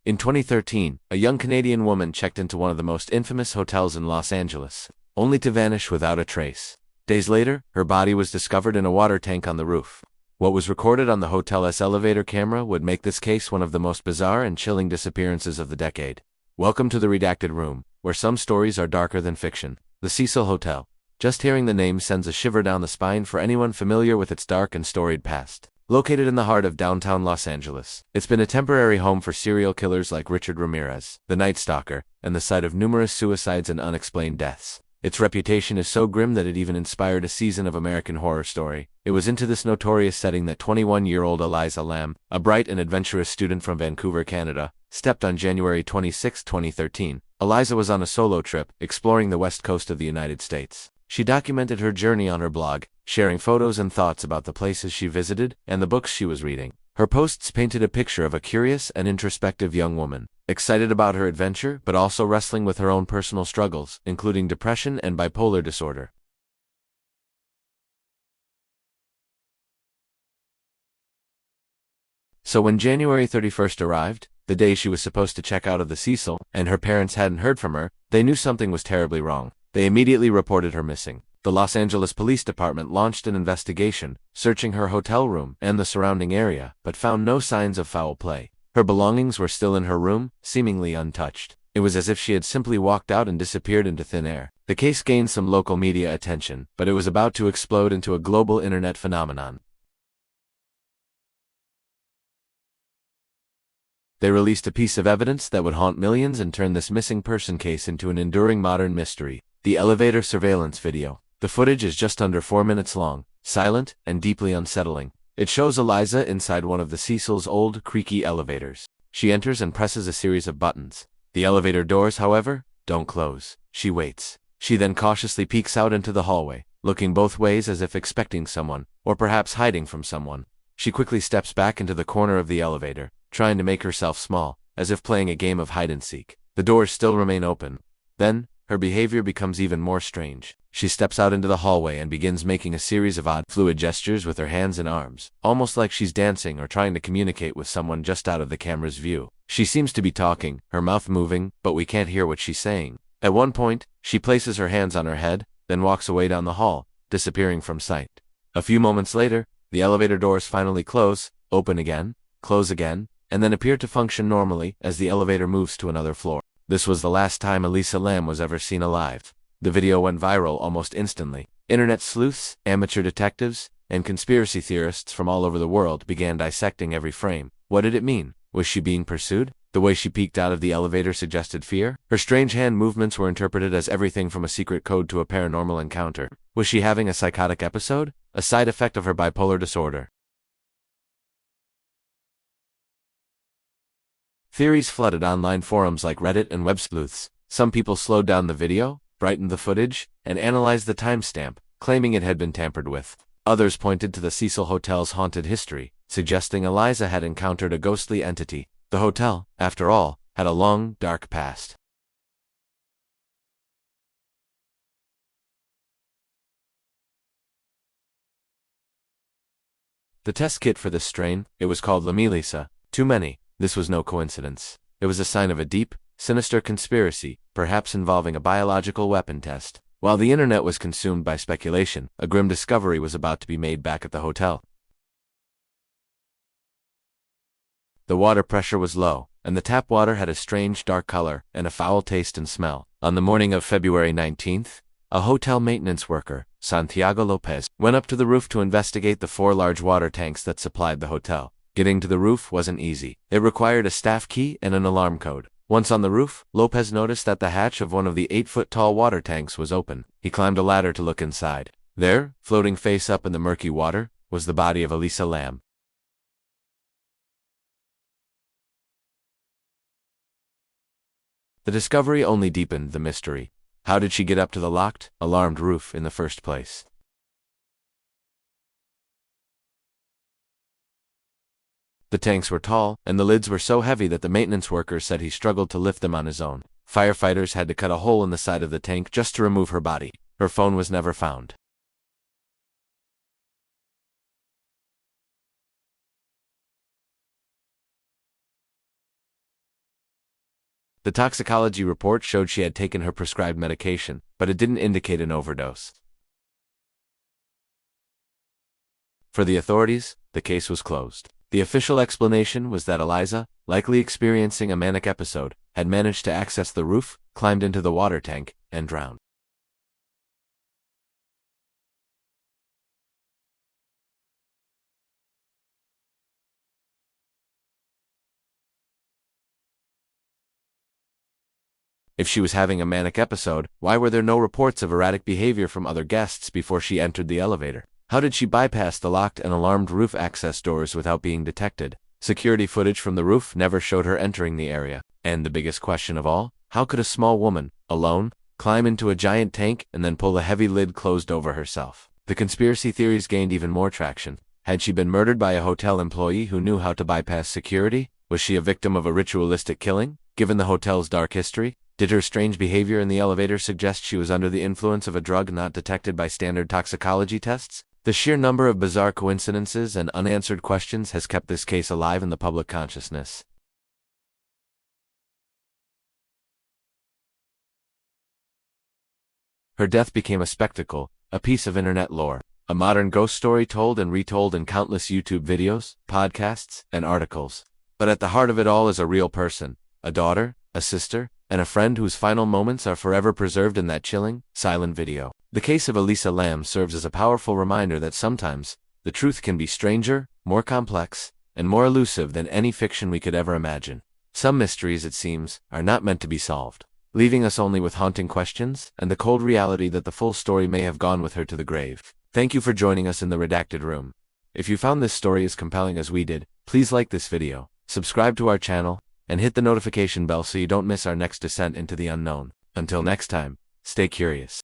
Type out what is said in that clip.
In 2013, a young Canadian woman checked into one of the most infamous hotels in Los Angeles, only to vanish without a trace. Days later, her body was discovered in a water tank on the roof. What was recorded on the hotel's elevator camera would make this case one of the most bizarre and chilling disappearances of the decade. Welcome to the Redacted Room, where some stories are darker than fiction. The Cecil Hotel. Just hearing the name sends a shiver down the spine for anyone familiar with its dark and storied past. Located in the heart of downtown Los Angeles, it's been a temporary home for serial killers like Richard Ramirez, the Night Stalker, and the site of numerous suicides and unexplained deaths. Its reputation is so grim that it even inspired a season of American Horror Story. It was into this notorious setting that 21-year-old Elisa Lam, a bright and adventurous student from Vancouver, Canada, stepped on January 26, 2013. Elisa was on a solo trip, exploring the west coast of the United States. She documented her journey on her blog, sharing photos and thoughts about the places she visited and the books she was reading. Her posts painted a picture of a curious and introspective young woman, excited about her adventure but also wrestling with her own personal struggles, including depression and bipolar disorder. So when January 31st arrived, the day she was supposed to check out of the Cecil, and her parents hadn't heard from her, they knew something was terribly wrong. They immediately reported her missing. The Los Angeles Police Department launched an investigation, searching her hotel room and the surrounding area, but found no signs of foul play. Her belongings were still in her room, seemingly untouched. It was as if she had simply walked out and disappeared into thin air. The case gained some local media attention, but it was about to explode into a global internet phenomenon. They released a piece of evidence that would haunt millions and turn this missing person case into an enduring modern mystery: the elevator surveillance video. The footage is just under 4 minutes long, silent, and deeply unsettling. It shows Elisa inside one of the Cecil's old, creaky elevators. She enters and presses a series of buttons. The elevator doors, however, don't close. She waits. She then cautiously peeks out into the hallway, looking both ways as if expecting someone, or perhaps hiding from someone. She quickly steps back into the corner of the elevator, trying to make herself small, as if playing a game of hide-and-seek. The doors still remain open. Then, her behavior becomes even more strange. She steps out into the hallway and begins making a series of odd, fluid gestures with her hands and arms, almost like she's dancing or trying to communicate with someone just out of the camera's view. She seems to be talking, her mouth moving, but we can't hear what she's saying. At one point, she places her hands on her head, then walks away down the hall, disappearing from sight. A few moments later, the elevator doors finally close, open again, close again, and then appear to function normally as the elevator moves to another floor. This was the last time Elisa Lam was ever seen alive. The video went viral almost instantly. Internet sleuths, amateur detectives, and conspiracy theorists from all over the world began dissecting every frame. What did it mean? Was she being pursued? The way she peeked out of the elevator suggested fear. Her strange hand movements were interpreted as everything from a secret code to a paranormal encounter. Was she having a psychotic episode? A side effect of her bipolar disorder? Theories flooded online forums like Reddit and web sleuths. Some people slowed down the video, brightened the footage, and analyzed the timestamp, claiming it had been tampered with. Others pointed to the Cecil Hotel's haunted history, suggesting Elisa had encountered a ghostly entity. The hotel, after all, had a long, dark past. The test kit for this strain, it was called Elisa. Too many. This was no coincidence. It was a sign of a deep, sinister conspiracy, perhaps involving a biological weapon test. While the internet was consumed by speculation, a grim discovery was about to be made back at the hotel. The water pressure was low, and the tap water had a strange dark color and a foul taste and smell. On the morning of February 19th, a hotel maintenance worker, Santiago Lopez, went up to the roof to investigate the 4 large water tanks that supplied the hotel. Getting to the roof wasn't easy. It required a staff key and an alarm code. Once on the roof, Lopez noticed that the hatch of one of the 8-foot-tall water tanks was open. He climbed a ladder to look inside. There, floating face up in the murky water, was the body of Elisa Lam. The discovery only deepened the mystery. How did she get up to the locked, alarmed roof in the first place? The tanks were tall, and the lids were so heavy that the maintenance worker said he struggled to lift them on his own. Firefighters had to cut a hole in the side of the tank just to remove her body. Her phone was never found. The toxicology report showed she had taken her prescribed medication, but it didn't indicate an overdose. For the authorities, the case was closed. The official explanation was that Elisa, likely experiencing a manic episode, had managed to access the roof, climbed into the water tank, and drowned. If she was having a manic episode, why were there no reports of erratic behavior from other guests before she entered the elevator? How did she bypass the locked and alarmed roof access doors without being detected? Security footage from the roof never showed her entering the area. And the biggest question of all, how could a small woman, alone, climb into a giant tank and then pull the heavy lid closed over herself? The conspiracy theories gained even more traction. Had she been murdered by a hotel employee who knew how to bypass security? Was she a victim of a ritualistic killing, given the hotel's dark history? Did her strange behavior in the elevator suggest she was under the influence of a drug not detected by standard toxicology tests? The sheer number of bizarre coincidences and unanswered questions has kept this case alive in the public consciousness. Her death became a spectacle, a piece of internet lore, a modern ghost story told and retold in countless YouTube videos, podcasts, and articles. But at the heart of it all is a real person, a daughter, a sister, and a friend whose final moments are forever preserved in that chilling, silent video. The case of Elisa Lam serves as a powerful reminder that sometimes, the truth can be stranger, more complex, and more elusive than any fiction we could ever imagine. Some mysteries, it seems, are not meant to be solved, leaving us only with haunting questions and the cold reality that the full story may have gone with her to the grave. Thank you for joining us in the Redacted Room. If you found this story as compelling as we did, please like this video, subscribe to our channel, and hit the notification bell so you don't miss our next descent into the unknown. Until next time, stay curious.